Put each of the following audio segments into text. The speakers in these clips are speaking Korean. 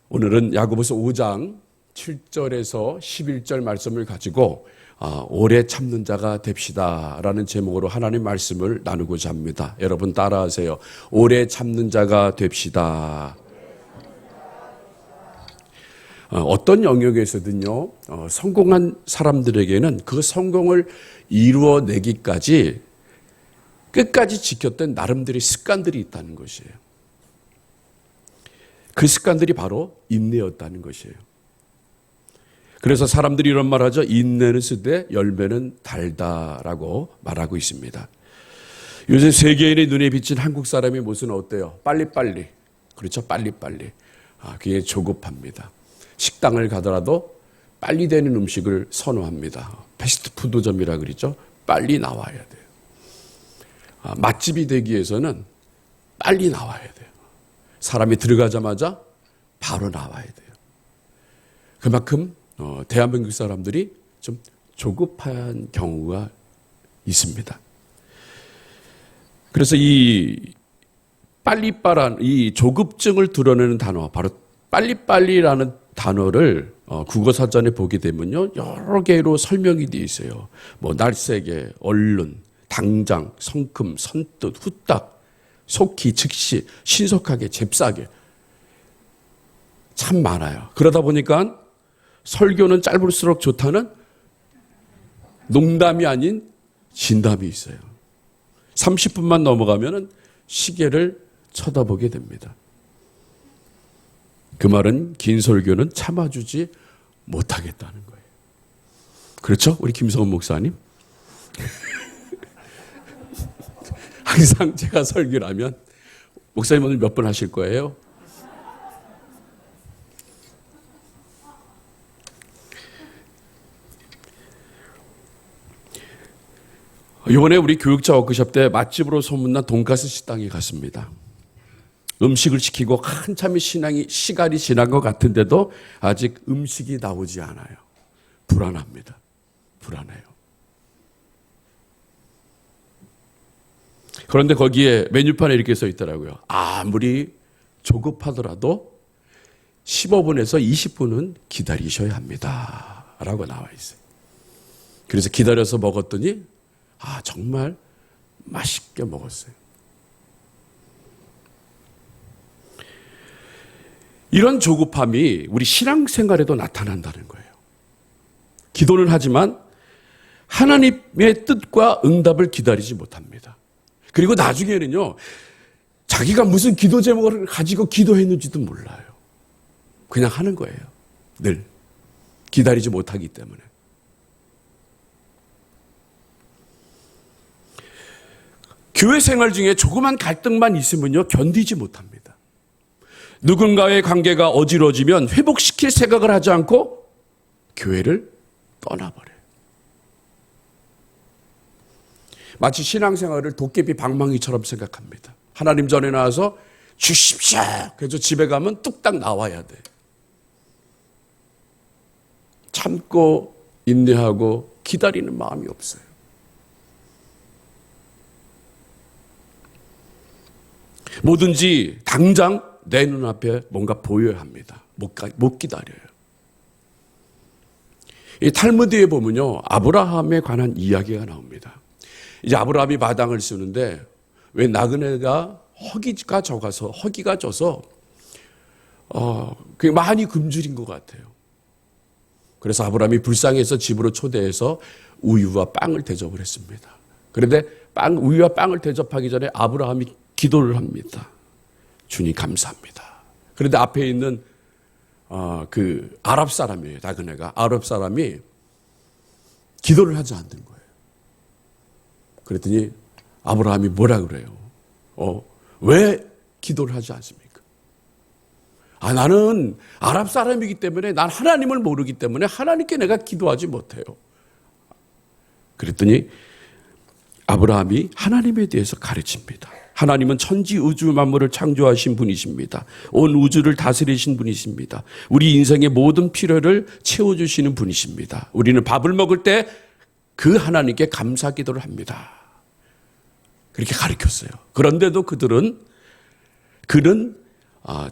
오늘은 야고보서 5장 7절에서 11절 말씀을 가지고 오래 참는 자가 됩시다라는 제목으로 하나님 말씀을 나누고자 합니다. 여러분 따라하세요. 오래 참는 자가 됩시다. 어떤 영역에서든요, 성공한 사람들에게는 그 성공을 이루어내기까지 끝까지 지켰던 나름대로의 습관들이 있다는 것이에요. 그 습관들이 바로 인내였다는 것이에요. 그래서 사람들이 이런 말 하죠. 인내는 쓰되 열매는 달다라고 말하고 있습니다. 요새 세계인의 눈에 비친 한국 사람의 모습은 어때요? 빨리빨리. 그렇죠. 빨리빨리. 굉장히 조급합니다. 식당을 가더라도 빨리 되는 음식을 선호합니다. 패스트푸드점이라 그러죠. 빨리 나와야 돼요. 맛집이 되기 위해서는 빨리 나와야 돼요. 사람이 들어가자마자 바로 나와야 돼요. 그만큼 대한민국 사람들이 좀 조급한 경우가 있습니다. 그래서 이 빨리빨한 이 조급증을 드러내는 단어, 바로 빨리빨리라는 단어를 국어사전에 보게 되면요, 여러 개로 설명이 되어 있어요. 뭐 날쌔게, 얼른, 당장, 성큼, 선뜻, 후딱, 속히, 즉시, 신속하게, 잽싸게 참 많아요. 그러다 보니까 설교는 짧을수록 좋다는 농담이 아닌 진담이 있어요. 30분만 넘어가면 시계를 쳐다보게 됩니다. 그 말은 긴 설교는 참아주지 못하겠다는 거예요. 그렇죠? 우리 김성훈 목사님? 항상 제가 설교를 하면 목사님 오늘 몇 번 하실 거예요? 이번에 우리 교육자 워크숍 때 맛집으로 소문난 돈가스 식당에 갔습니다. 음식을 시키고 한참의 시간이 지난 것 같은데도 아직 음식이 나오지 않아요. 불안합니다. 불안해요. 그런데 거기에 메뉴판에 이렇게 써 있더라고요. 아무리 조급하더라도 15분에서 20분은 기다리셔야 합니다. 라고 나와 있어요. 그래서 기다려서 먹었더니 정말 맛있게 먹었어요. 이런 조급함이 우리 신앙생활에도 나타난다는 거예요. 기도는 하지만 하나님의 뜻과 응답을 기다리지 못합니다. 그리고 나중에는요, 자기가 무슨 기도 제목을 가지고 기도했는지도 몰라요. 그냥 하는 거예요. 늘. 기다리지 못하기 때문에. 교회 생활 중에 조그만 갈등만 있으면요, 견디지 못합니다. 누군가의 관계가 어지러지면 회복시킬 생각을 하지 않고 교회를 떠나버려요. 마치 신앙생활을 도깨비 방망이처럼 생각합니다. 하나님 전에 나와서 주십시오. 그래서 집에 가면 뚝딱 나와야 돼. 참고 인내하고 기다리는 마음이 없어요. 뭐든지 당장 내 눈앞에 뭔가 보여야 합니다. 못 기다려요. 이 탈무드에 보면요, 아브라함에 관한 이야기가 나옵니다. 이제 아브라함이 마당을 쓰는데 왜 나그네가 허기가 져서 그게 많이 굶주린 것 같아요. 그래서 아브라함이 불쌍해서 집으로 초대해서 우유와 빵을 대접을 했습니다. 그런데 우유와 빵을 대접하기 전에 아브라함이 기도를 합니다. 주님 감사합니다. 그런데 앞에 있는 그 아랍 사람이에요. 나그네가 아랍 사람이 기도를 하지 않는 거예요. 그랬더니 아브라함이 뭐라 그래요? 왜 기도를 하지 않습니까? 나는 아랍 사람이기 때문에 난 하나님을 모르기 때문에 하나님께 내가 기도하지 못해요. 그랬더니 아브라함이 하나님에 대해서 가르칩니다. 하나님은 천지 우주 만물을 창조하신 분이십니다. 온 우주를 다스리신 분이십니다. 우리 인생의 모든 필요를 채워주시는 분이십니다. 우리는 밥을 먹을 때 그 하나님께 감사 기도를 합니다. 그렇게 가르쳤어요. 그런데도 그는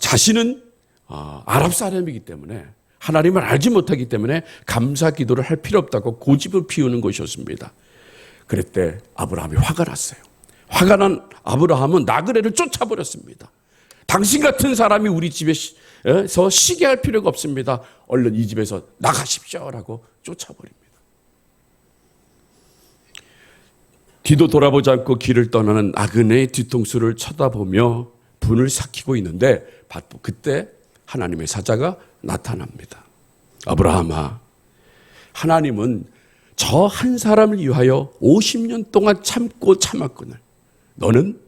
자신은 아랍 사람이기 때문에 하나님을 알지 못하기 때문에 감사 기도를 할 필요 없다고 고집을 피우는 것이었습니다. 그랬대 아브라함이 화가 났어요. 화가 난 아브라함은 나그네를 쫓아버렸습니다. 당신 같은 사람이 우리 집에서 쉬게 할 필요가 없습니다. 얼른 이 집에서 나가십시오라고 쫓아버립니다. 뒤도 돌아보지 않고 길을 떠나는 나그네의 뒤통수를 쳐다보며 분을 삭히고 있는데 그때 하나님의 사자가 나타납니다. 아브라함아, 하나님은 저 한 사람을 위하여 50년 동안 참고 참았거늘 너는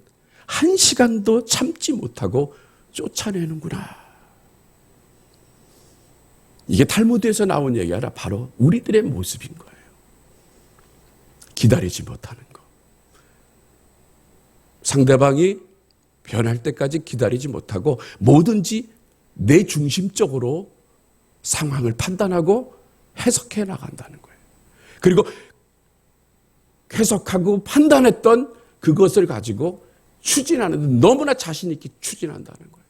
1시간도 참지 못하고 쫓아내는구나. 이게 탈무드에서 나온 얘기 아니라 바로 우리들의 모습인 거예요. 기다리지 못하는 거. 상대방이 변할 때까지 기다리지 못하고 뭐든지 내 중심적으로 상황을 판단하고 해석해 나간다는 거예요. 그리고 해석하고 판단했던 그것을 가지고 추진하는, 너무나 자신 있게 추진한다는 거예요.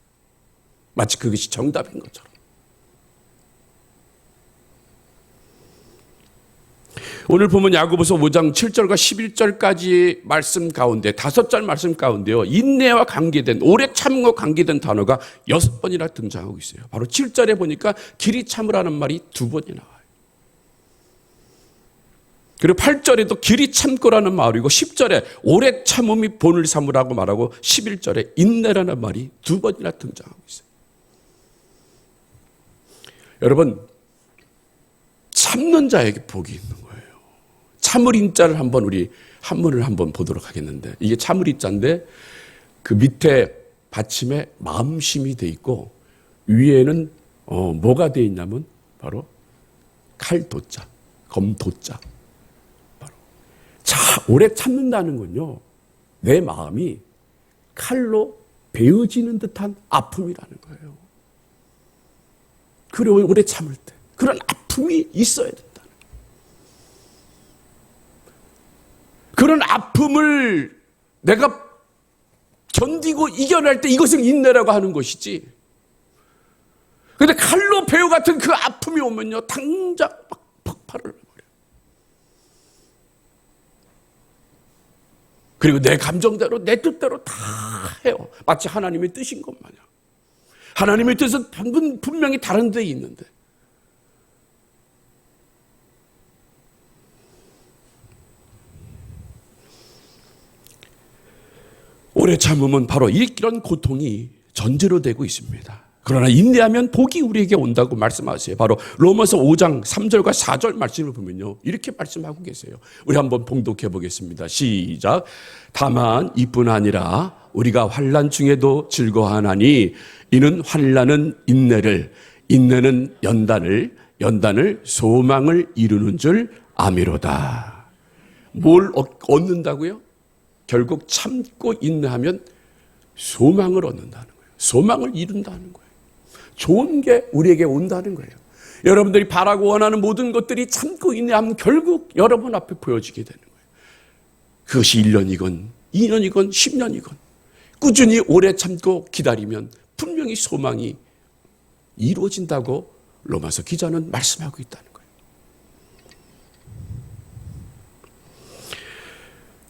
마치 그것이 정답인 것처럼. 오늘 보면 야고보서 5장 7절과 11절까지 말씀 가운데 5절 말씀 가운데요, 인내와 관계된, 오래 참음과 관계된 단어가 6번이나 등장하고 있어요. 바로 7절에 보니까 길이 참으라는 말이 2번이 나와요. 그리고 8절에도 길이 참고라는 말이고 10절에 오래 참음이 본을 삼으라고 말하고 11절에 인내라는 말이 2번이나 등장하고 있어요. 여러분, 참는 자에게 복이 있는 거예요. 참을 인자를 한번 우리 한문을 한번 보도록 하겠는데, 이게 참을 인자인데 그 밑에 받침에 마음심이 돼 있고 위에는 뭐가 돼 있냐면 바로 칼도자, 검도자. 바로 오래 참는다는 건요, 내 마음이 칼로 베어지는 듯한 아픔이라는 거예요. 그래, 오래 참을 때 그런 아픔이 있어야 된다는 거예요. 그런 아픔을 내가 견디고 이겨낼 때 이것을 인내라고 하는 것이지. 그런데 칼로 베어 같은 그 아픔이 오면요, 당장 막 폭발을 해버려요. 그리고 내 감정대로, 내 뜻대로 다 해요. 마치 하나님의 뜻인 것 마냥. 하나님의 뜻은 분명히 다른 데에 있는데. 오래 참음은 바로 이런 고통이 전제로 되고 있습니다. 그러나 인내하면 복이 우리에게 온다고 말씀하세요. 바로 로마서 5장 3절과 4절 말씀을 보면요, 이렇게 말씀하고 계세요. 우리 한번 봉독해 보겠습니다. 시작. 다만 이뿐 아니라 우리가 환난 중에도 즐거워하나니 이는 환난은 인내를, 인내는 연단을, 연단을 소망을 이루는 줄 아미로다. 뭘 얻는다고요? 결국 참고 인내하면 소망을 얻는다는 거예요. 소망을 이룬다는 거예요. 좋은 게 우리에게 온다는 거예요. 여러분들이 바라고 원하는 모든 것들이 참고 인내하면 결국 여러분 앞에 보여지게 되는 거예요. 그것이 1년이건 2년이건 10년이건 꾸준히 오래 참고 기다리면 분명히 소망이 이루어진다고 로마서 기자는 말씀하고 있다는 거예요.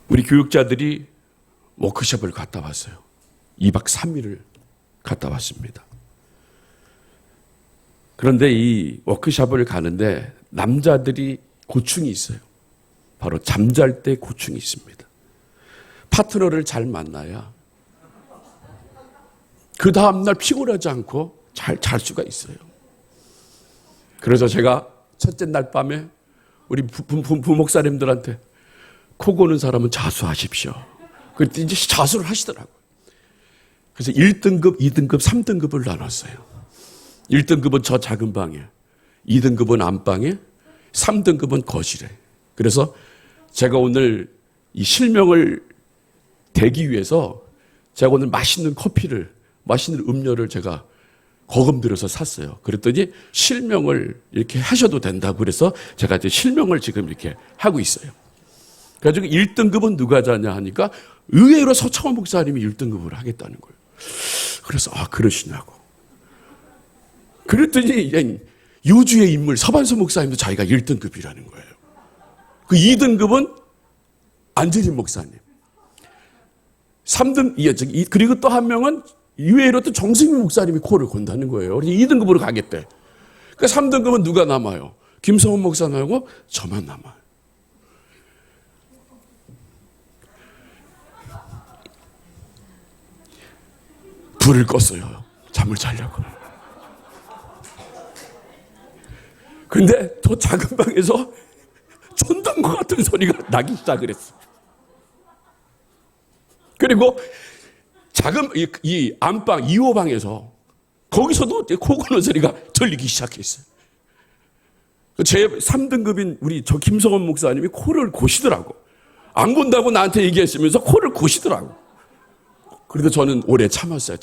우리 교육자들이 워크숍을 갔다 왔어요. 2박 3일을 갔다 왔습니다. 그런데 이 워크숍을 가는데 남자들이 고충이 있어요. 바로 잠잘 때 고충이 있습니다. 파트너를 잘 만나야 그 다음날 피곤하지 않고 잘 잘 수가 있어요. 그래서 제가 첫째 날 밤에 우리 부목사님들한테 코 고는 사람은 자수하십시오. 그때 이제 자수를 하시더라고요. 그래서 1등급, 2등급, 3등급을 나눴어요. 1등급은 저 작은 방에, 2등급은 안방에, 3등급은 거실에. 그래서 제가 오늘 이 실명을 대기 위해서 제가 오늘 맛있는 커피를, 맛있는 음료를 제가 거금 들여서 샀어요. 그랬더니 실명을 이렇게 하셔도 된다고 그래서 제가 이제 실명을 지금 이렇게 하고 있어요. 그래가지고 1등급은 누가 자냐 하니까 의외로 서창원 목사님이 1등급을 하겠다는 거예요. 그래서 그러시냐고. 그랬더니 이제 요주의 인물 서반수 목사님도 자기가 1등급이라는 거예요. 그 2등급은 안재림 목사님. 3등, 그리고 또 한 명은 이외로 또 정승민 목사님이 코를 곤다는 거예요. 그래서 2등급으로 가겠대. 그 3등급은 누가 남아요? 김성훈 목사 나오고 저만 남아요. 불을 껐어요. 잠을 자려고. 근데 더 작은 방에서 천둥과 같은 소리가 나기 시작을 했어. 그리고 작은 이 안방 2호 방에서 거기서도 코 고는 소리가 들리기 시작했어요. 제 3등급인 우리 저 김성원 목사님이 코를 고시더라고. 안 곤다고 나한테 얘기했으면서 코를 고시더라고. 그래도 저는 오래 참았어요.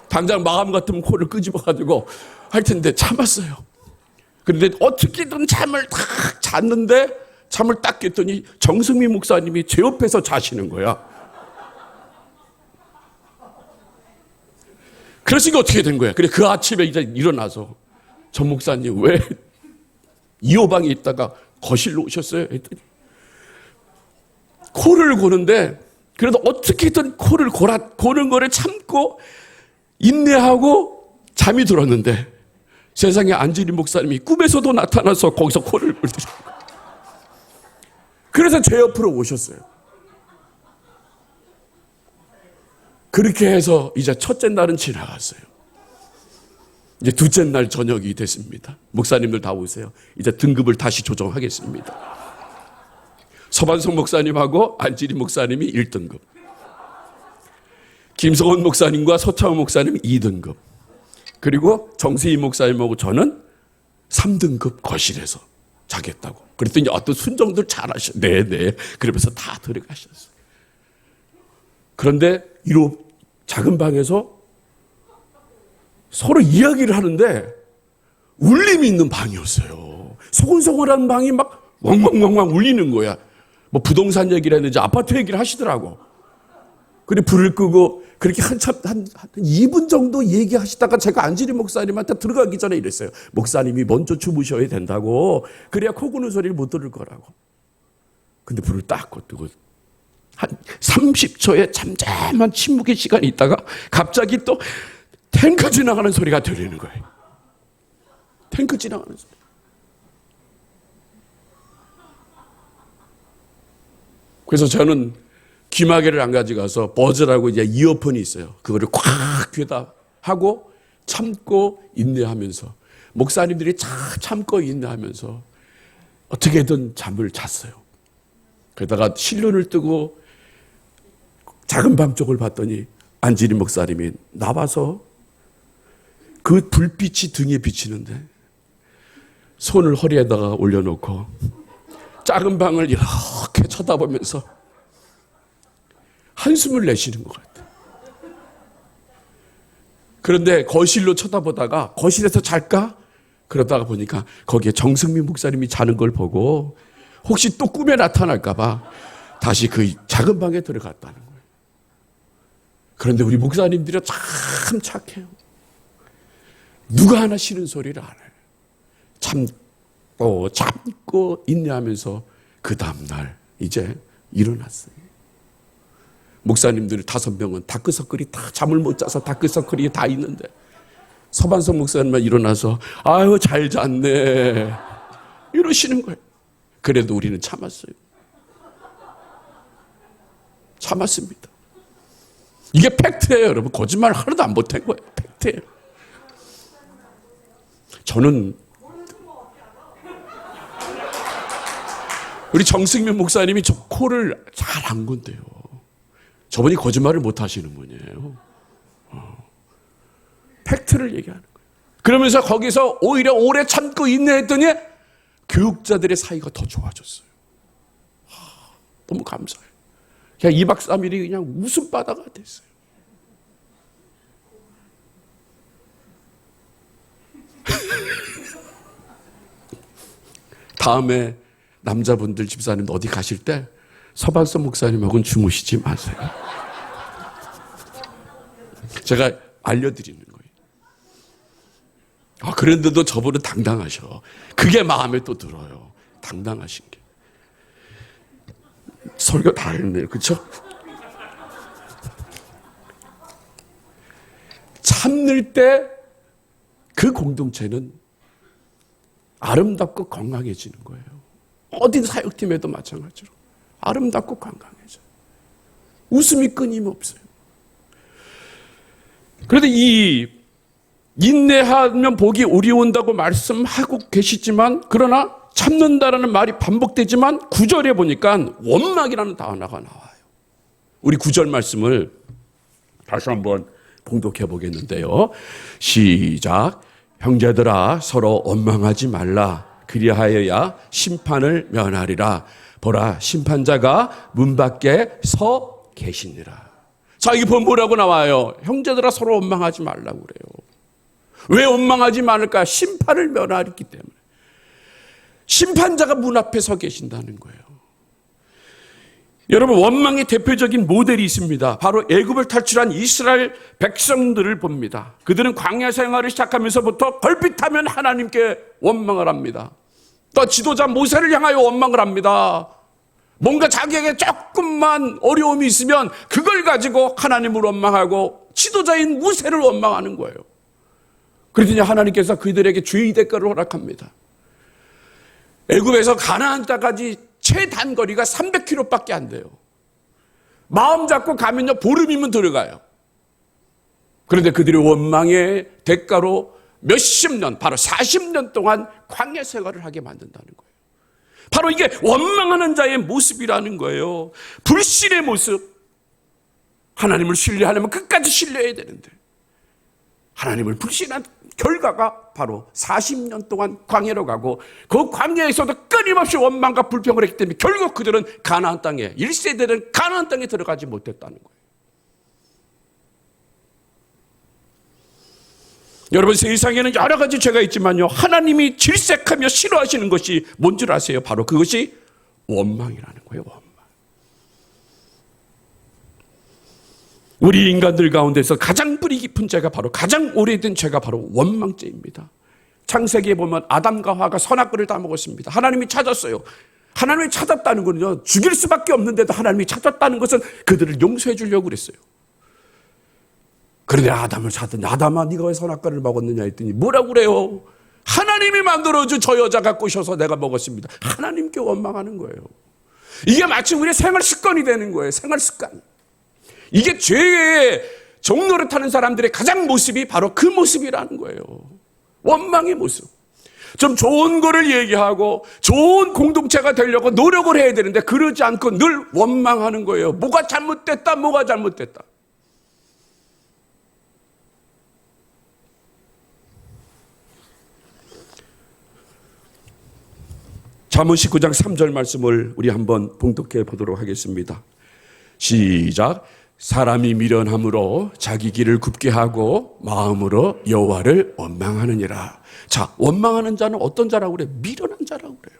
당장 마음 같으면 코를 끄집어가지고 할 텐데 참았어요. 그런데 어떻게든 잠을 딱 잤는데 잠을 딱 깼더니 정승민 목사님이 제 옆에서 자시는 거야. 그러니까 어떻게 된 거야? 그래 그 아침에 이제 일어나서 전 목사님 왜 2호방에 있다가 거실로 오셨어요? 했더니 코를 고는데 그래도 어떻게든 코를 고는 거를 참고 인내하고 잠이 들었는데 세상에 안재림 목사님이 꿈에서도 나타나서 거기서 코를 골더라고요. 그래서 제 옆으로 오셨어요. 그렇게 해서 이제 첫째 날은 지나갔어요. 이제 둘째 날 저녁이 됐습니다. 목사님들 다 오세요. 이제 등급을 다시 조정하겠습니다. 서반석 목사님하고 안지리 목사님이 1등급. 김성원 목사님과 서창호 목사님 2등급. 그리고 정세희 목사님하고 저는 3등급 거실에서 자겠다고. 그랬더니 어떤 순정들 잘하셨어요. 네네. 그러면서 다 들어가셨어요. 그런데 이로 작은 방에서 서로 이야기를 하는데 울림이 있는 방이었어요. 소곤소곤한 방이 막 왕왕왕왕 울리는 거야. 뭐 부동산 얘기라든지 아파트 얘기를 하시더라고. 그래 불을 끄고 그렇게 한참 한 2분 정도 얘기하시다가 제가 안지리 목사님한테 들어가기 전에 이랬어요. 목사님이 먼저 주무셔야 된다고. 그래야 코 고는 소리를 못 들을 거라고. 근데 불을 딱 껐고 한 30초의 잠잠한 침묵의 시간이 있다가 갑자기 또 탱크 지나가는 소리가 들리는 거예요. 탱크 지나가는 소리. 그래서 저는 귀마개를 안 가져가서 버즈라고 이제 이어폰이 있어요. 그거를 콱 귀에다 하고 참고 인내하면서 목사님들이 참고 인내하면서 어떻게든 잠을 잤어요. 그러다가 실눈을 뜨고 작은 방 쪽을 봤더니 안지리 목사님이 나와서 그 불빛이 등에 비치는데 손을 허리에다가 올려놓고 작은 방을 이렇게 쳐다보면서 한숨을 내쉬는 것 같아요. 그런데 거실로 쳐다보다가 거실에서 잘까? 그러다가 보니까 거기에 정승민 목사님이 자는 걸 보고 혹시 또 꿈에 나타날까 봐 다시 그 작은 방에 들어갔다는 거예요. 그런데 우리 목사님들이 참 착해요. 누가 하나 싫은 소리를 안 해요. 참고 인내하면서 그 다음날 이제 일어났어요. 목사님들 5명은 다크서클이 다 잠을 못 자서 다크서클이 다 있는데 서반석 목사님만 일어나서 아유 잘 잤네 이러시는 거예요. 그래도 우리는 참았어요. 참았습니다. 이게 팩트예요, 여러분. 거짓말 하나도 안 못한 거예요. 팩트예요. 저는 우리 정승민 목사님이 저 코를 잘 안 건데요. 저분이 거짓말을 못 하시는 분이에요. 팩트를 얘기하는 거예요. 그러면서 거기서 오히려 오래 참고 인내했더니 교육자들의 사이가 더 좋아졌어요. 너무 감사해요. 그냥 2박 3일이 그냥 웃음바다가 됐어요. 다음에 남자분들 집사님 어디 가실 때 서반석 목사님하고는 주무시지 마세요. 제가 알려드리는 거예요. 그런데도 저분은 당당하셔. 그게 마음에 또 들어요. 당당하신 게. 설교 다 했네요. 그렇죠? 참을 때 그 공동체는 아름답고 건강해지는 거예요. 어디 사역팀에도 마찬가지로 아름답고 건강해져요. 웃음이 끊임없어요. 그런데 이 인내하면 복이 우리 온다고 말씀하고 계시지만, 그러나 참는다라는 말이 반복되지만 9절에 보니까 원망이라는 단어가 나와요. 우리 9절 말씀을 다시 한번 봉독해 보겠는데요. 시작. 형제들아 서로 원망하지 말라. 그리하여야 심판을 면하리라. 보라 심판자가 문 밖에 서 계시니라. 자, 이게 보면 뭐라고 나와요? 형제들아 서로 원망하지 말라고 그래요. 왜 원망하지 말을까? 심판을 면하기 때문에. 심판자가 문 앞에 서 계신다는 거예요. 여러분, 원망의 대표적인 모델이 있습니다. 바로 애굽을 탈출한 이스라엘 백성들을 봅니다. 그들은 광야 생활을 시작하면서부터 걸핏하면 하나님께 원망을 합니다. 또 지도자 모세를 향하여 원망을 합니다. 뭔가 자기에게 조금만 어려움이 있으면 그걸 가지고 하나님을 원망하고 지도자인 모세를 원망하는 거예요. 그러더니 하나님께서 그들에게 죄의 대가를 허락합니다. 애굽에서 가나안 땅까지 최단거리가 300km밖에 안 돼요. 마음 잡고 가면요 보름이면 들어가요. 그런데 그들의 원망의 대가로 몇십 년, 바로 40년 동안 광야 생활을 하게 만든다는 거예요. 바로 이게 원망하는 자의 모습이라는 거예요. 불신의 모습. 하나님을 신뢰하려면 끝까지 신뢰해야 되는데 하나님을 불신한 결과가 바로 40년 동안 광야로 가고, 그 광야에서도 끊임없이 원망과 불평을 했기 때문에 결국 그들은 가나안 땅에, 1세대는 가나안 땅에 들어가지 못했다는 거예요. 여러분, 세상에는 여러 가지 죄가 있지만요, 하나님이 질색하며 싫어하시는 것이 뭔 줄 아세요? 바로 그것이 원망이라는 거예요. 원망. 우리 인간들 가운데서 가장 뿌리 깊은 죄가 바로, 가장 오래된 죄가 바로 원망죄입니다. 창세기에 보면 아담과 하와가 선악과를 다 먹었습니다. 하나님이 찾았어요. 하나님이 찾았다는 건요, 죽일 수밖에 없는데도 하나님이 찾았다는 것은 그들을 용서해 주려고 그랬어요. 그런데 아담을 찾더니, 아담아 네가 왜 선악과를 먹었느냐 했더니 뭐라고 그래요? 하나님이 만들어준 저 여자가 꼬셔서 내가 먹었습니다. 하나님께 원망하는 거예요. 이게 마치 우리의 생활 습관이 되는 거예요. 생활 습관. 이게 죄의 종로를 타는 사람들의 가장 모습이 바로 그 모습이라는 거예요. 원망의 모습. 좀 좋은 거를 얘기하고 좋은 공동체가 되려고 노력을 해야 되는데 그러지 않고 늘 원망하는 거예요. 뭐가 잘못됐다, 뭐가 잘못됐다. 잠언 19장 3절 말씀을 우리 한번 봉독해 보도록 하겠습니다. 시작. 사람이 미련함으로 자기 길을 굽게 하고 마음으로 여호와를 원망하느니라. 자, 원망하는 자는 어떤 자라고 그래요? 미련한 자라고 그래요.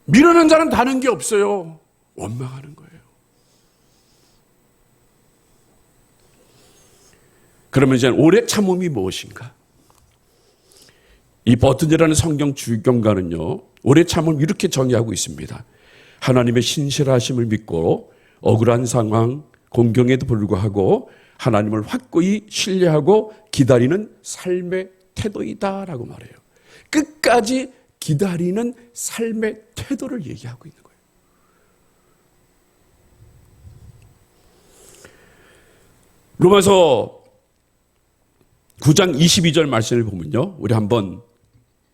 미련한 자는 다른 게 없어요. 원망하는 거예요. 그러면 이제 오래 참음이 무엇인가? 이 버튼이라는 성경 주경가는요, 오래 참음을 이렇게 정의하고 있습니다. 하나님의 신실하심을 믿고 억울한 상황, 공경에도 불구하고 하나님을 확고히 신뢰하고 기다리는 삶의 태도이다라고 말해요. 끝까지 기다리는 삶의 태도를 얘기하고 있는 거예요. 로마서 9장 22절 말씀을 보면요, 우리 한번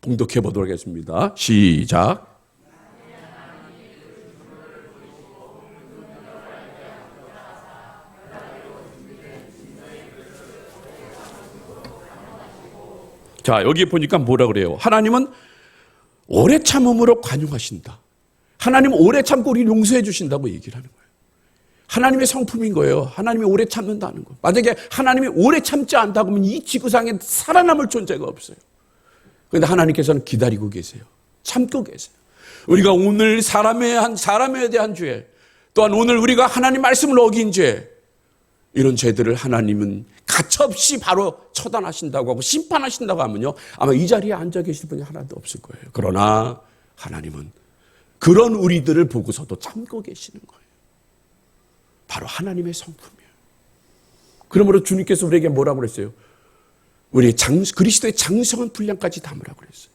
봉독해 보도록 하겠습니다. 시작. 자, 여기 보니까 뭐라 그래요? 하나님은 오래 참음으로 관용하신다. 하나님은 오래 참고 우리 용서해 주신다고 얘기를 하는 거예요. 하나님의 성품인 거예요. 하나님이 오래 참는다는 거. 만약에 하나님이 오래 참지 않다고 하면 이 지구상에 살아남을 존재가 없어요. 그런데 하나님께서는 기다리고 계세요. 참고 계세요. 우리가 오늘 사람에 대한 죄, 또한 오늘 우리가 하나님 말씀을 어긴 죄, 이런 죄들을 하나님은 가차없이 바로 처단하신다고 하고 심판하신다고 하면요, 아마 이 자리에 앉아 계실 분이 하나도 없을 거예요. 그러나 하나님은 그런 우리들을 보고서도 참고 계시는 거예요. 바로 하나님의 성품이에요. 그러므로 주님께서 우리에게 뭐라고 그랬어요? 우리 그리스도의 장성한 분량까지 담으라고 그랬어요.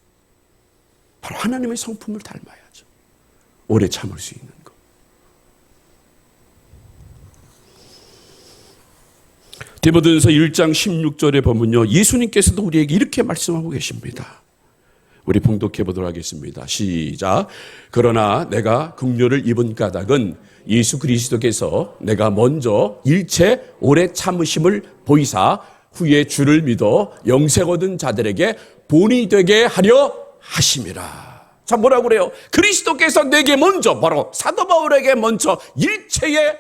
바로 하나님의 성품을 닮아야죠. 오래 참을 수 있는 것. 디모데전서 1장 16절에 보면요, 예수님께서도 우리에게 이렇게 말씀하고 계십니다. 우리 봉독해 보도록 하겠습니다. 시작. 그러나 내가 긍휼을 입은 까닭은 예수 그리스도께서 내가 먼저 일체 오래 참으심을 보이사 후에 주를 믿어 영생 얻은 자들에게 본이 되게 하려 하심이라. 자, 뭐라고 그래요? 그리스도께서 내게 먼저, 바로 사도 바울에게 먼저 일체의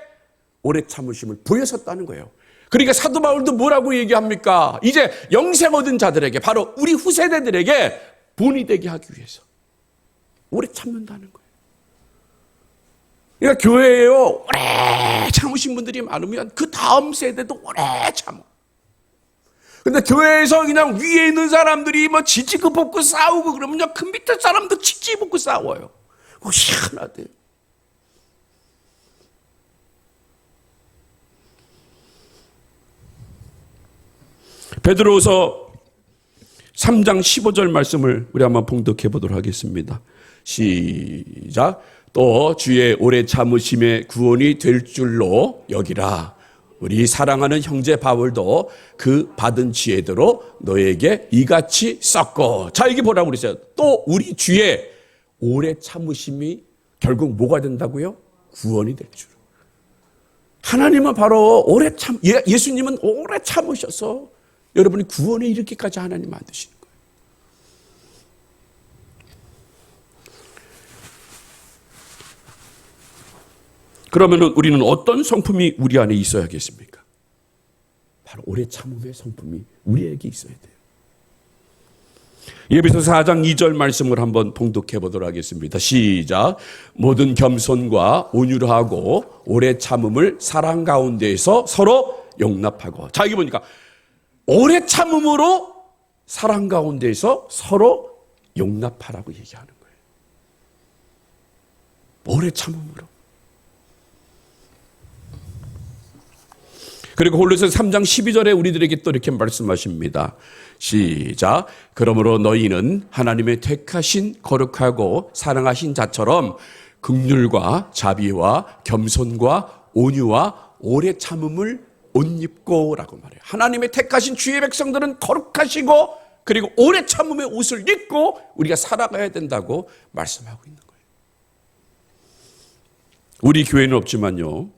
오래 참으심을 보여줬다는 거예요. 그러니까 사도 바울도 뭐라고 얘기합니까? 이제 영생 얻은 자들에게, 바로 우리 후세대들에게 본이 되게 하기 위해서 오래 참는다는 거예요. 그러니까 교회에요, 오래 참으신 분들이 많으면 그 다음 세대도 오래 참어. 근데 교회에서 그냥 위에 있는 사람들이 뭐 지지고 볶고 싸우고 그러면요, 그 밑에 사람도 지지 볶고 싸워요. 그거 희한하대요. 베드로후서 3장 15절 말씀을 우리 한번 봉독해 보도록 하겠습니다. 시작. 또 주의 오래 참으심의 구원이 될 줄로 여기라. 우리 사랑하는 형제 바울도 그 받은 지혜대로 너에게 이같이 썼고. 자, 이게 뭐라고 그랬어요? 또 우리 주의 오래 참으심이 결국 뭐가 된다고요? 구원이 될 줄. 하나님은 바로 오래 예수님은 오래 참으셔서 여러분이 구원에 이르기까지 하나님 만드시는 거예요. 그러면 우리는 어떤 성품이 우리 안에 있어야겠습니까? 바로 오래 참음의 성품이 우리에게 있어야 돼요. 예배서 4장 2절 말씀을 한번 봉독해 보도록 하겠습니다. 시작. 모든 겸손과 온유하고 오래 참음을 사랑 가운데에서 서로 용납하고. 자, 여기 보니까 오래 참음으로 사랑 가운데에서 서로 용납하라고 얘기하는 거예요. 오래 참음으로. 그리고 홀로새서 3장 12절에 우리들에게 또 이렇게 말씀하십니다. 시작. 그러므로 너희는 하나님의 택하신 거룩하고 사랑하신 자처럼 긍휼과 자비와 겸손과 온유와 오래 참음을 옷 입고라고 말해요. 하나님의 택하신 주의 백성들은 거룩하시고 그리고 오래 참음의 옷을 입고 우리가 살아가야 된다고 말씀하고 있는 거예요. 우리 교회는 없지만요,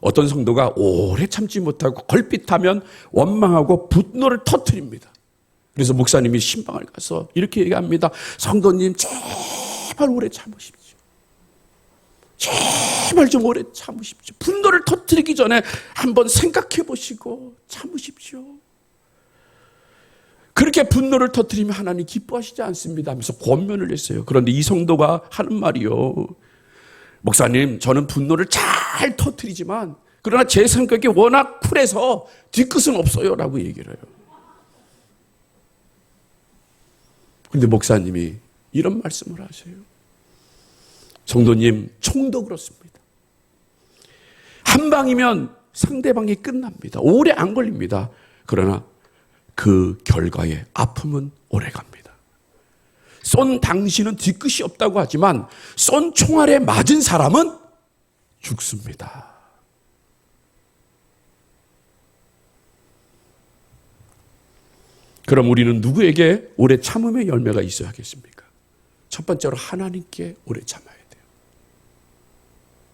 어떤 성도가 오래 참지 못하고 걸핏하면 원망하고 분노를 터뜨립니다. 그래서 목사님이 신방을 가서 이렇게 얘기합니다. 성도님, 제발 오래 참으십시오. 제발 좀 오래 참으십시오. 분노를 터뜨리기 전에 한번 생각해 보시고 참으십시오. 그렇게 분노를 터뜨리면 하나님 기뻐하시지 않습니다 하면서 권면을 했어요. 그런데 이 성도가 하는 말이요, 목사님, 저는 분노를 잘 터뜨리지만 그러나 제 성격이 워낙 쿨해서 뒤끝은 없어요 라고 얘기를 해요. 그런데 목사님이 이런 말씀을 하세요. 성도님, 총도 그렇습니다. 한 방이면 상대방이 끝납니다. 오래 안 걸립니다. 그러나 그 결과의 아픔은 오래 갑니다. 쏜 당신은 뒤끝이 없다고 하지만 쏜 총알에 맞은 사람은 죽습니다. 그럼 우리는 누구에게 오래 참음의 열매가 있어야겠습니까? 첫 번째로 하나님께 오래 참아야 돼요.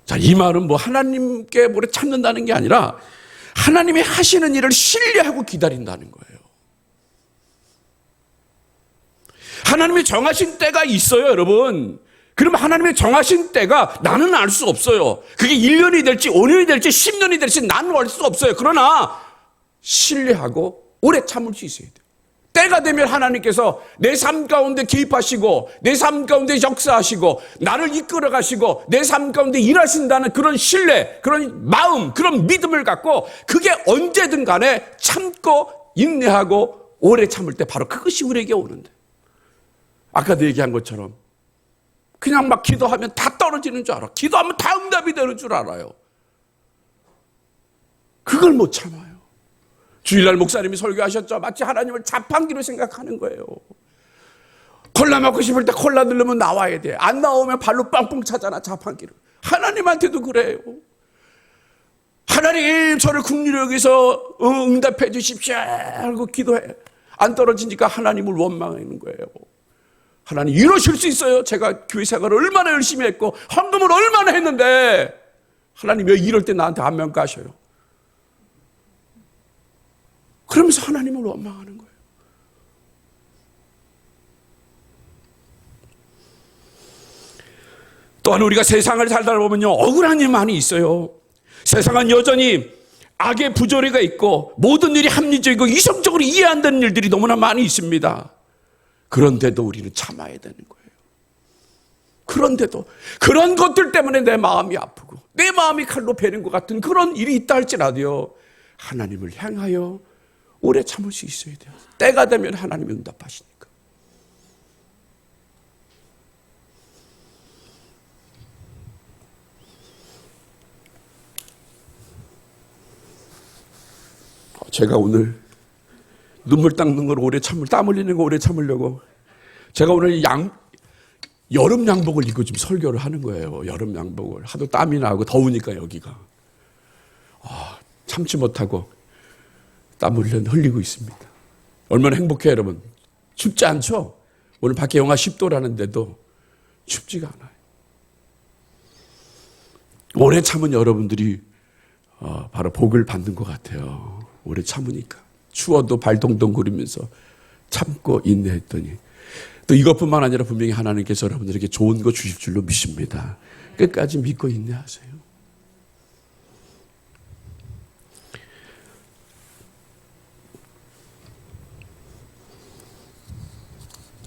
자, 이 말은 뭐 하나님께 오래 참는다는 게 아니라 하나님이 하시는 일을 신뢰하고 기다린다는 거예요. 하나님이 정하신 때가 있어요, 여러분. 그러면 하나님의 정하신 때가 나는 알 수 없어요. 그게 1년이 될지 5년이 될지 10년이 될지 나는 알 수 없어요. 그러나 신뢰하고 오래 참을 수 있어야 돼요. 때가 되면 하나님께서 내 삶 가운데 개입하시고 내 삶 가운데 역사하시고 나를 이끌어 가시고 내 삶 가운데 일하신다는 그런 신뢰, 그런 마음, 그런 믿음을 갖고 그게 언제든 간에 참고 인내하고 오래 참을 때 바로 그것이 우리에게 오는데, 아까도 얘기한 것처럼 그냥 막 기도하면 다 떨어지는 줄 알아. 기도하면 다 응답이 되는 줄 알아요. 그걸 못 참아요. 주일날 목사님이 설교하셨죠. 마치 하나님을 자판기로 생각하는 거예요. 콜라 먹고 싶을 때 콜라 누르면 나와야 돼. 안 나오면 발로 뻥뻥 차잖아, 자판기를. 하나님한테도 그래요. 하나님, 저를 긍휼히 여기서 응답해 주십시오 하고 기도해. 안 떨어지니까 하나님을 원망하는 거예요. 하나님, 이러실 수 있어요? 제가 교회 생활을 얼마나 열심히 했고 헌금을 얼마나 했는데 하나님 왜 이럴 때 나한테 안 평가하셔요? 그러면서 하나님을 원망하는 거예요. 또한 우리가 세상을 살다 보면요, 억울한 일 많이 있어요. 세상은 여전히 악의 부조리가 있고 모든 일이 합리적이고 이성적으로 이해 안 되는 일들이 너무나 많이 있습니다. 그런데도 우리는 참아야 되는 거예요. 그런데도 그런 것들 때문에 내 마음이 아프고 내 마음이 칼로 베는 것 같은 그런 일이 있다 할지라도요, 하나님을 향하여 오래 참을 수 있어야 돼요. 때가 되면 하나님이 응답하시니까. 제가 오늘 눈물 닦는 걸 오래 땀 흘리는 거 오래 참으려고 제가 오늘 여름 양복을 입고 지금 설교를 하는 거예요. 여름 양복을. 하도 땀이 나고 더우니까 여기가. 참지 못하고 땀을 흘리고 있습니다. 얼마나 행복해요, 여러분. 춥지 않죠? 오늘 밖에 영하 10도라는데도 춥지가 않아요. 오래 참은 여러분들이 바로 복을 받는 것 같아요. 오래 참으니까. 추워도 발동동 구르면서 참고 인내했더니 또 이것뿐만 아니라 분명히 하나님께서 여러분들에게 좋은 거 주실 줄로 믿습니다. 끝까지 믿고 인내하세요.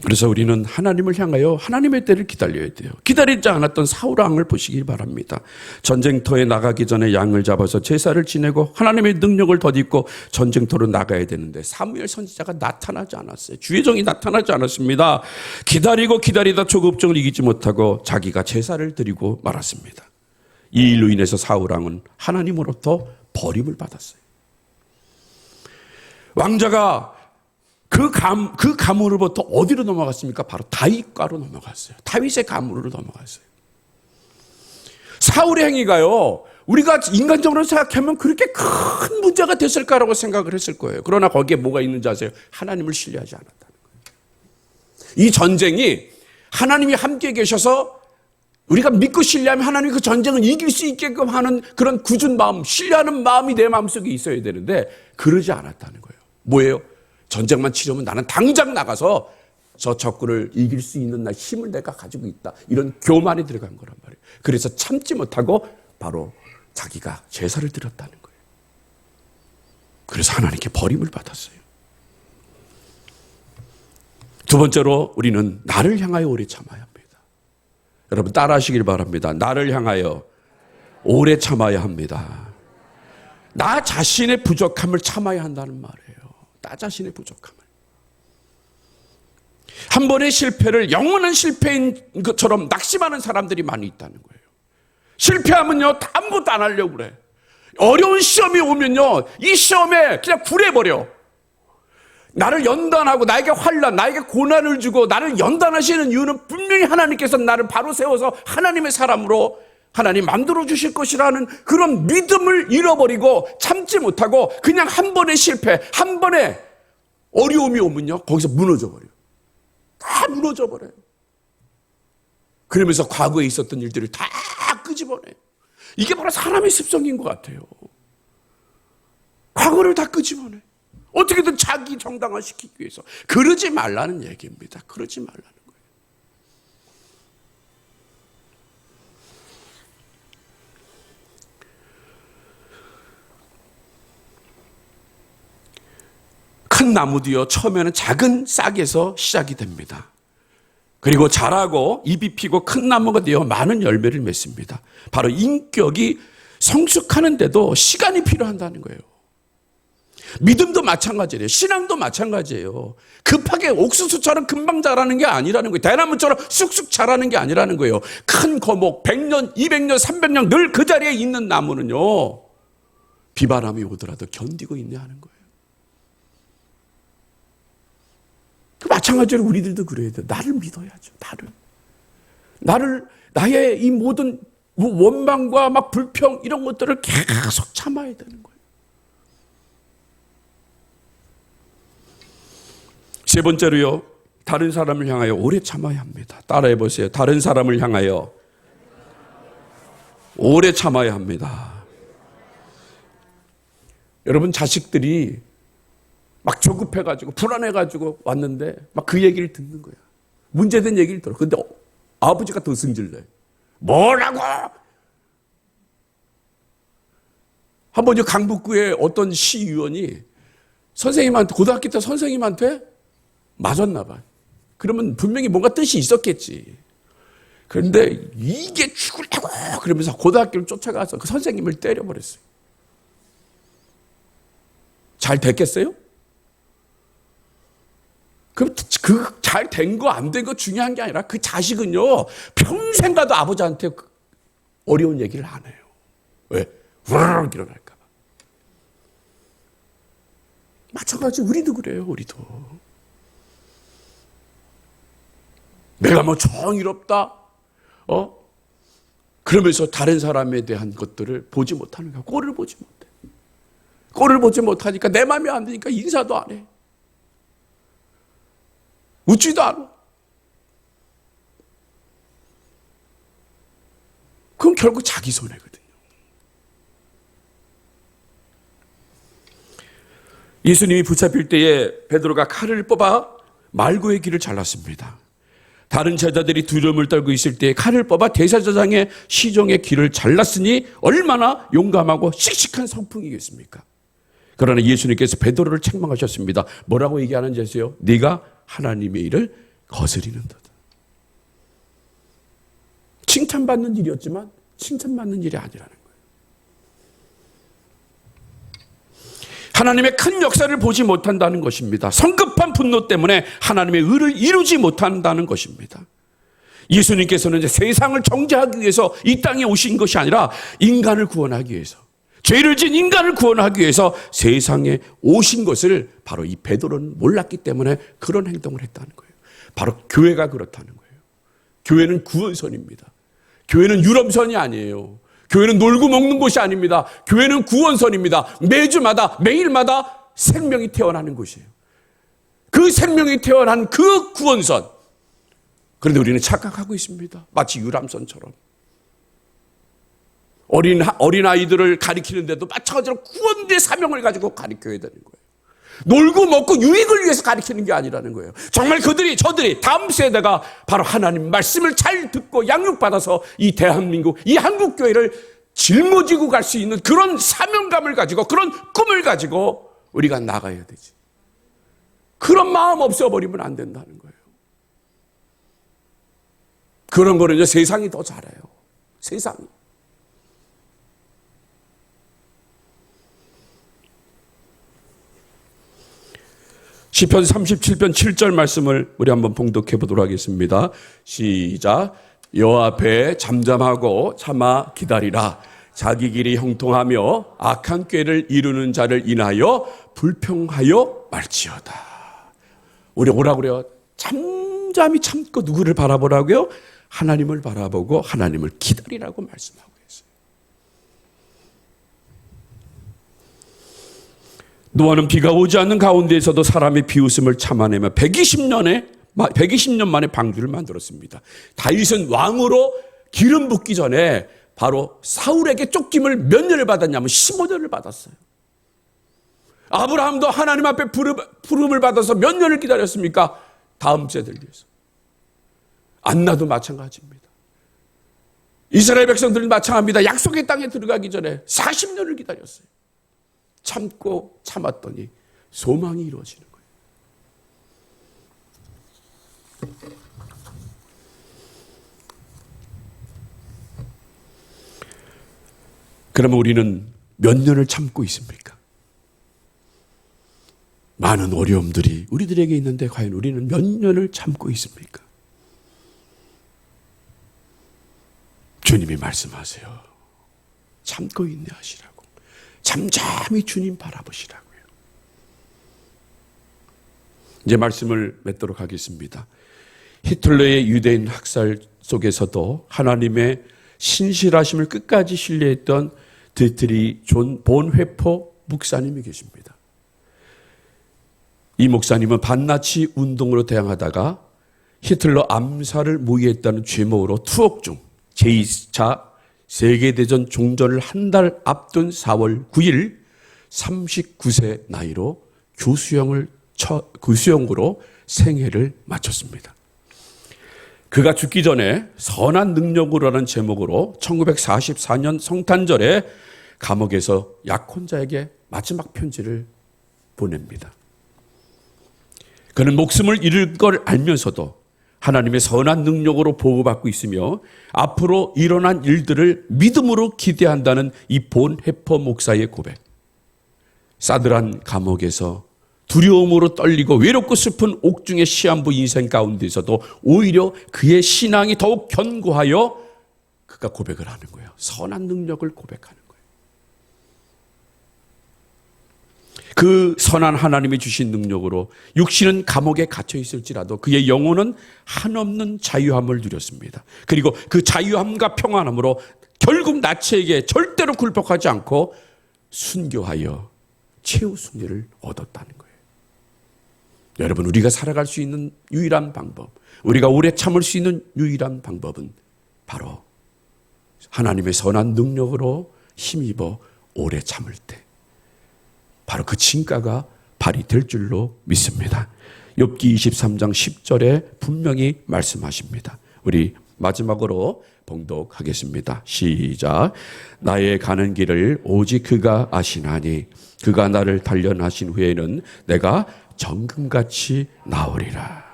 그래서 우리는 하나님을 향하여 하나님의 때를 기다려야 돼요. 기다리지 않았던 사울 왕을 보시길 바랍니다. 전쟁터에 나가기 전에 양을 잡아서 제사를 지내고 하나님의 능력을 덧입고 전쟁터로 나가야 되는데 사무엘 선지자가 나타나지 않았어요. 주의 종이 나타나지 않았습니다. 기다리고 기다리다 조급증을 이기지 못하고 자기가 제사를 드리고 말았습니다. 이 일로 인해서 사울 왕은 하나님으로부터 버림을 받았어요. 왕자가 그 가문으로부터 어디로 넘어갔습니까? 바로 다윗과로 넘어갔어요. 다윗의 가문으로 넘어갔어요. 사울의 행위가요, 우리가 인간적으로 생각하면 그렇게 큰 문제가 됐을까라고 생각을 했을 거예요. 그러나 거기에 뭐가 있는지 아세요? 하나님을 신뢰하지 않았다는 거예요. 이 전쟁이 하나님이 함께 계셔서 우리가 믿고 신뢰하면 하나님이 그 전쟁을 이길 수 있게끔 하는 그런 굳은 마음, 신뢰하는 마음이 내 마음속에 있어야 되는데 그러지 않았다는 거예요. 뭐예요? 전쟁만 치려면 나는 당장 나가서 저 적군을 이길 수 있는 힘을 내가 가지고 있다. 이런 교만이 들어간 거란 말이에요. 그래서 참지 못하고 바로 자기가 제사를 드렸다는 거예요. 그래서 하나님께 버림을 받았어요. 두 번째로 우리는 나를 향하여 오래 참아야 합니다. 여러분 따라하시길 바랍니다. 나를 향하여 오래 참아야 합니다. 나 자신의 부족함을 참아야 한다는 말이에요. 나 자신의 부족함을. 한 번의 실패를 영원한 실패인 것처럼 낙심하는 사람들이 많이 있다는 거예요. 실패하면요, 아무것도 안 하려고 그래. 어려운 시험이 오면요, 이 시험에 그냥 굴해버려. 나를 연단하고 나에게 환난, 나에게 고난을 주고 나를 연단하시는 이유는 분명히 하나님께서 나를 바로 세워서 하나님의 사람으로 하나님 만들어 주실 것이라는 그런 믿음을 잃어버리고 참지 못하고 그냥 한 번의 실패, 한 번의 어려움이 오면요, 거기서 무너져 버려요. 다 무너져 버려요. 그러면서 과거에 있었던 일들을 다 끄집어내요. 이게 바로 사람의 습성인 것 같아요. 과거를 다 끄집어내. 어떻게든 자기 정당화시키기 위해서. 그러지 말라는 얘기입니다. 그러지 말라는 거예요. 큰 나무도요, 처음에는 작은 싹에서 시작이 됩니다. 그리고 자라고 잎이 피고 큰 나무가 되어 많은 열매를 맺습니다. 바로 인격이 성숙하는데도 시간이 필요한다는 거예요. 믿음도 마찬가지예요. 신앙도 마찬가지예요. 급하게 옥수수처럼 금방 자라는 게 아니라는 거예요. 대나무처럼 쑥쑥 자라는 게 아니라는 거예요. 큰 거목 100년, 200년, 300년 늘 그 자리에 있는 나무는요, 비바람이 오더라도 견디고 있네 하는 거예요. 마찬가지로 우리들도 그래야 돼요. 나를 믿어야죠. 나의 이 모든 원망과 막 불평 이런 것들을 계속 참아야 되는 거예요. 세 번째로요, 다른 사람을 향하여 오래 참아야 합니다. 따라해 보세요. 다른 사람을 향하여 오래 참아야 합니다. 여러분, 자식들이 막 조급해가지고 불안해가지고 왔는데 막 그 얘기를 듣는 거야. 문제된 얘기를 들어. 근데 아버지가 더 승질내. 뭐라고? 한번 강북구의 어떤 시의원이 선생님한테, 고등학교 때 선생님한테 맞았나 봐. 그러면 분명히 뭔가 뜻이 있었겠지. 그런데 이게 죽으려고 그러면서 고등학교를 쫓아가서 그 선생님을 때려버렸어요. 잘 됐겠어요? 그 잘 된 거 안 된 거 중요한 게 아니라 그 자식은요, 평생 가도 아버지한테 어려운 얘기를 안 해요. 왜? 우르르 일어날까 봐. 마찬가지로 우리도 그래요. 우리도. 내가 뭐 정의롭다, 그러면서 다른 사람에 대한 것들을 보지 못하는 거야. 꼴을 보지 못해. 꼴을 보지 못하니까 내 마음에 안 드니까 인사도 안 해. 웃지도 않아. 그럼 결국 자기 손해거든요. 예수님이 붙잡힐 때에 베드로가 칼을 뽑아 말고의 귀를 잘랐습니다. 다른 제자들이 두려움을 떨고 있을 때에 칼을 뽑아 대제사장의 시종의 귀를 잘랐으니 얼마나 용감하고 씩씩한 성품이겠습니까? 그러나 예수님께서 베드로를 책망하셨습니다. 뭐라고 얘기하는지 아세요? 네가 하나님의 일을 거스리는도다. 칭찬받는 일이었지만 칭찬받는 일이 아니라는 거예요. 하나님의 큰 역사를 보지 못한다는 것입니다. 성급한 분노 때문에 하나님의 의를 이루지 못한다는 것입니다. 예수님께서는 이제 세상을 정죄하기 위해서 이 땅에 오신 것이 아니라 인간을 구원하기 위해서, 죄를 진 인간을 구원하기 위해서 세상에 오신 것을 바로 이 베드로는 몰랐기 때문에 그런 행동을 했다는 거예요. 바로 교회가 그렇다는 거예요. 교회는 구원선입니다. 교회는 유람선이 아니에요. 교회는 놀고 먹는 곳이 아닙니다. 교회는 구원선입니다. 매주마다, 매일마다 생명이 태어나는 곳이에요. 그 생명이 태어난 그 구원선. 그런데 우리는 착각하고 있습니다. 마치 유람선처럼. 어린아이들을 가리키는데도 마찬가지로 구원의 사명을 가지고 가리켜야 되는 거예요. 놀고 먹고 유익을 위해서 가리키는 게 아니라는 거예요. 정말 저들이 다음 세대가 바로 하나님 말씀을 잘 듣고 양육받아서 이 대한민국, 이 한국교회를 짊어지고 갈 수 있는 그런 사명감을 가지고, 그런 꿈을 가지고 우리가 나가야 되지. 그런 마음 없어버리면 안 된다는 거예요. 그런 거는 이제 세상이 더 잘해요. 세상이. 시편 37편 7절 말씀을 우리 한번 봉독해 보도록 하겠습니다. 시작. 여호와 앞에 잠잠하고 참아 기다리라. 자기 길이 형통하며 악한 꾀를 이루는 자를 인하여 불평하여 말지어다. 우리 오라고 그래요. 잠잠히 참고 누구를 바라보라고요? 하나님을 바라보고 하나님을 기다리라고 말씀하고 있어요. 노아는 비가 오지 않는 가운데에서도 사람의 비웃음을 참아내며 120년 만에 방주를 만들었습니다. 다윗은 왕으로 기름 붓기 전에 바로 사울에게 쫓김을 몇 년을 받았냐면 15년을 받았어요. 아브라함도 하나님 앞에 부름을 받아서 몇 년을 기다렸습니까? 다음 세대를 위해서. 안나도 마찬가지입니다. 이스라엘 백성들은 마찬가지입니다. 약속의 땅에 들어가기 전에 40년을 기다렸어요. 참고 참았더니 소망이 이루어지는 거예요. 그러면 우리는 몇 년을 참고 있습니까? 많은 어려움들이 우리들에게 있는데 과연 우리는 몇 년을 참고 있습니까? 주님이 말씀하세요. 참고 인내하시라고. 잠잠히 주님 바라보시라고요. 이제 말씀을 맺도록 하겠습니다. 히틀러의 유대인 학살 속에서도 하나님의 신실하심을 끝까지 신뢰했던 디트리 존 본회포 목사님이 계십니다. 이 목사님은 반나치 운동으로 대항하다가 히틀러 암살을 모의했다는 죄목으로 투옥 중 제2차 세계대전 종전을 한 달 앞둔 4월 9일 39세 나이로 구수형으로 생애를 마쳤습니다. 그가 죽기 전에 선한 능력으로라는 제목으로 1944년 성탄절에 감옥에서 약혼자에게 마지막 편지를 보냅니다. 그는 목숨을 잃을 걸 알면서도 하나님의 선한 능력으로 보호받고 있으며 앞으로 일어난 일들을 믿음으로 기대한다는 이 본헤퍼 목사의 고백. 싸늘한 감옥에서 두려움으로 떨리고 외롭고 슬픈 옥중의 시한부 인생 가운데서도 오히려 그의 신앙이 더욱 견고하여 그가 고백을 하는 거예요. 선한 능력을 고백하는 거예요. 그 선한 하나님이 주신 능력으로 육신은 감옥에 갇혀 있을지라도 그의 영혼은 한없는 자유함을 누렸습니다. 그리고 그 자유함과 평안함으로 결국 나치에게 절대로 굴복하지 않고 순교하여 최후 승리를 얻었다는 거예요. 여러분, 우리가 살아갈 수 있는 유일한 방법, 우리가 오래 참을 수 있는 유일한 방법은 바로 하나님의 선한 능력으로 힘입어 오래 참을 때 바로 그 진가가 발휘될 줄로 믿습니다. 욥기 23장 10절에 분명히 말씀하십니다. 우리 마지막으로 봉독하겠습니다. 시작. 나의 가는 길을 오직 그가 아시나니 그가 나를 단련하신 후에는 내가 정금같이 나오리라.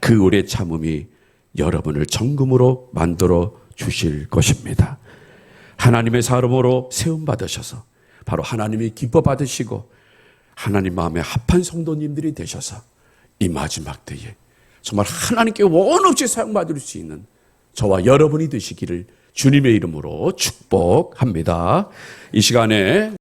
그 오래 참음이 여러분을 정금으로 만들어 주실 것입니다. 하나님의 사람으로 세움받으셔서 바로 하나님이 기뻐 받으시고 하나님 마음에 합한 성도님들이 되셔서 이 마지막 때에 정말 하나님께 원없이 사용받을 수 있는 저와 여러분이 되시기를 주님의 이름으로 축복합니다. 이 시간에